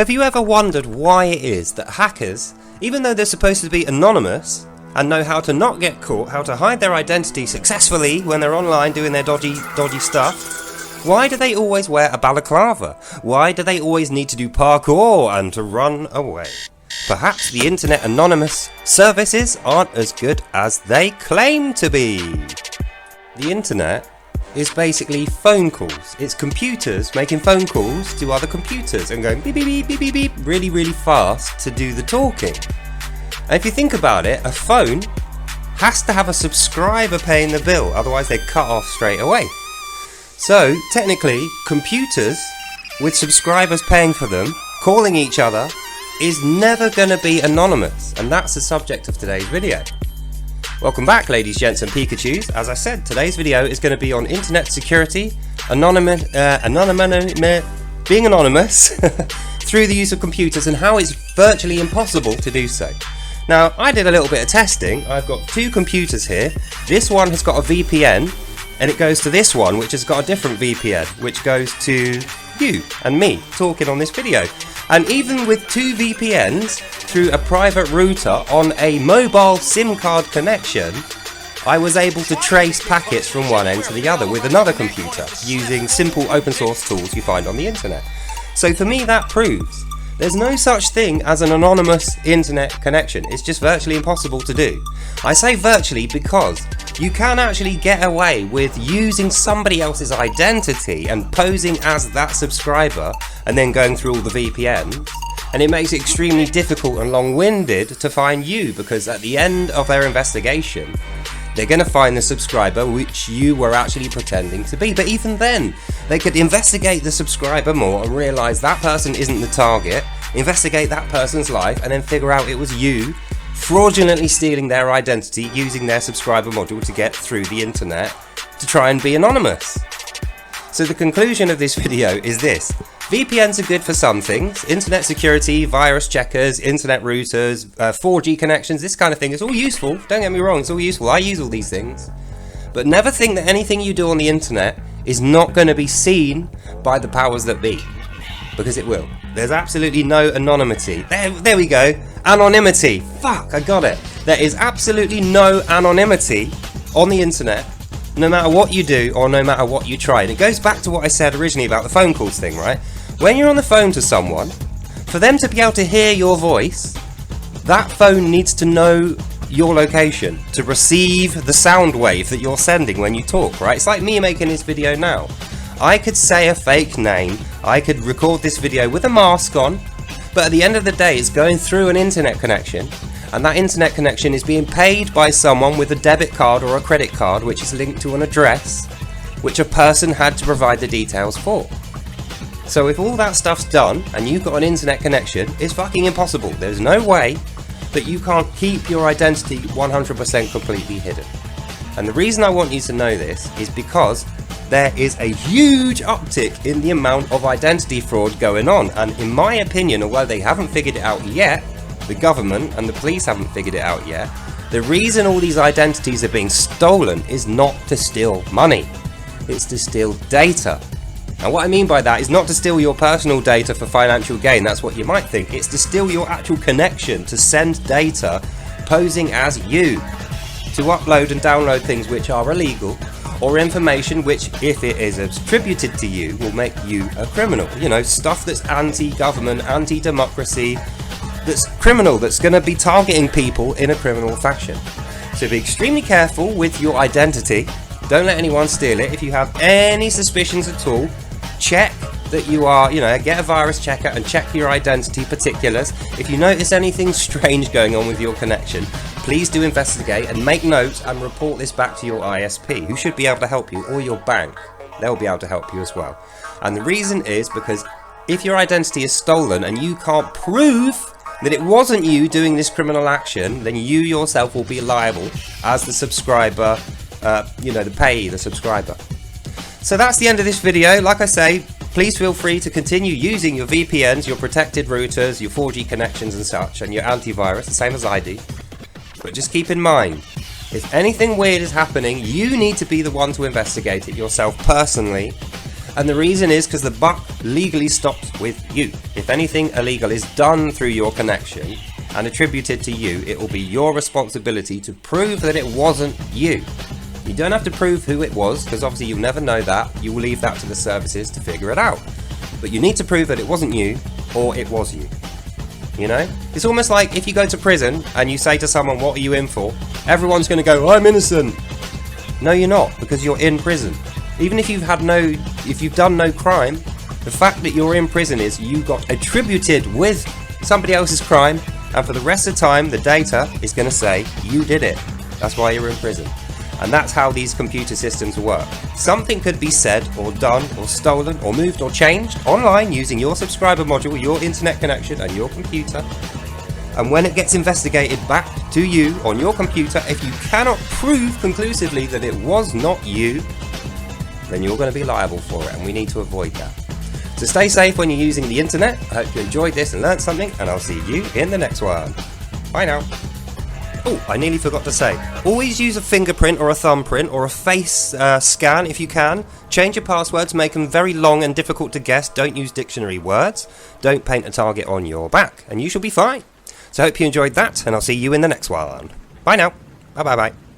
Have you ever wondered why it is that hackers, even though they're supposed to be anonymous and know how to not get caught, how to hide their identity successfully when they're online doing their dodgy stuff, why do they always wear a balaclava? Why do they always need to do parkour and to run away? Perhaps the internet anonymous services aren't as good as they claim to be. The internet is basically phone calls. It's computers making phone calls to other computers and going beep beep beep beep beep beep really fast to do the talking. And if you think about it, a phone has to have a subscriber paying the bill, otherwise they cut off straight away. So technically, computers with subscribers paying for them, calling each other, is never going to be anonymous, and that's the subject of today's video. Welcome back, ladies, gents and Pikachus. As I said, today's video is going to be on internet security, being anonymous through the use of computers and how it's virtually impossible to do so. Now, I did a little bit of testing. I've got two computers here. This one has got a VPN, and it goes to this one, which has got a different VPN, which goes to you and me talking on this video. And even with two VPNs through a private router on a mobile SIM card connection, I was able to trace packets from one end to the other with another computer using simple open source tools you find on the internet. So for me, that proves there's no such thing as an anonymous internet connection. It's just virtually impossible to do. I say virtually because you can actually get away with using somebody else's identity and posing as that subscriber and then going through all the VPNs, and it makes it extremely difficult and long-winded to find you, because at the end of their investigation they're going to find the subscriber which you were actually pretending to be. But even then, they could investigate the subscriber more and realise that person isn't the target, investigate that person's life, and then figure out it was you fraudulently stealing their identity using their subscriber module to get through the internet to try and be anonymous. So the conclusion of this video is this: VPNs are good for some things, internet security, virus checkers, internet routers, 4G connections, this kind of thing. It's all useful, don't get me wrong, it's all useful, I use all these things. But never think that anything you do on the internet is not going to be seen by the powers that be, because it will. There's absolutely no anonymity. There we go, anonymity, fuck, I got it. There is absolutely no anonymity on the internet, no matter what you do or no matter what you try. And it goes back to what I said originally about the phone calls thing, right? When you're on the phone to someone, for them to be able to hear your voice, that phone needs to know your location to receive the sound wave that you're sending when you talk, right? It's like me making this video now. I could say a fake name, I could record this video with a mask on, but at the end of the day it's going through an internet connection, and that internet connection is being paid by someone with a debit card or a credit card which is linked to an address which a person had to provide the details for. So if all that stuff's done and you've got an internet connection, it's fucking impossible. There's no way that you can't keep your identity 100% completely hidden. And the reason I want you to know this is because there is a huge uptick in the amount of identity fraud going on. And in my opinion, although they haven't figured it out yet, the government and the police haven't figured it out yet, the reason all these identities are being stolen is not to steal money, it's to steal data. And what I mean by that is not to steal your personal data for financial gain, that's what you might think. It's to steal your actual connection, to send data posing as you, to upload and download things which are illegal, or information which, if it is attributed to you, will make you a criminal. You know, stuff that's anti-government, anti-democracy, that's criminal, that's going to be targeting people in a criminal fashion. So be extremely careful with your identity. Don't let anyone steal it. If you have any suspicions at all, check that you are, get a virus checker and check your identity particulars. If you notice anything strange going on with your connection, please do investigate and make notes and report this back to your ISP, who should be able to help you, or your bank. They'll be able to help you as well. And the reason is because if your identity is stolen and you can't prove that it wasn't you doing this criminal action, then you yourself will be liable as the subscriber, the payee, the subscriber. So that's the end of this video. Like I say, please feel free to continue using your VPNs, your protected routers, your 4G connections and such, and your antivirus, the same as I do. But just keep in mind, if anything weird is happening, you need to be the one to investigate it yourself personally And the reason is because the buck legally stops with you. If anything illegal is done through your connection and attributed to you, it will be your responsibility to prove that it wasn't you. You don't have to prove who it was, because obviously you'll never know that. You will leave that to the services to figure it out. But you need to prove that it wasn't you, or it was you. You know? It's almost like if you go to prison and you say to someone, what are you in for? Everyone's going to go, I'm innocent. No, you're not, because you're in prison. Even if you've done no crime, the fact that you're in prison is you got attributed with somebody else's crime, and for the rest of the time, the data is going to say you did it. That's why you're in prison. And that's how these computer systems work. Something could be said or done or stolen or moved or changed online using your subscriber module, your internet connection and your computer. And when it gets investigated back to you on your computer, if you cannot prove conclusively that it was not you, then you're going to be liable for it, and we need to avoid that. So stay safe when you're using the internet. I hope you enjoyed this and learned something, and I'll see you in the next one. Bye now. Oh, I nearly forgot to say, always use a fingerprint or a thumbprint or a face scan if you can. Change your passwords, make them very long and difficult to guess. Don't use dictionary words. Don't paint a target on your back, and you shall be fine. So I hope you enjoyed that, and I'll see you in the next one. Bye now. Bye bye bye.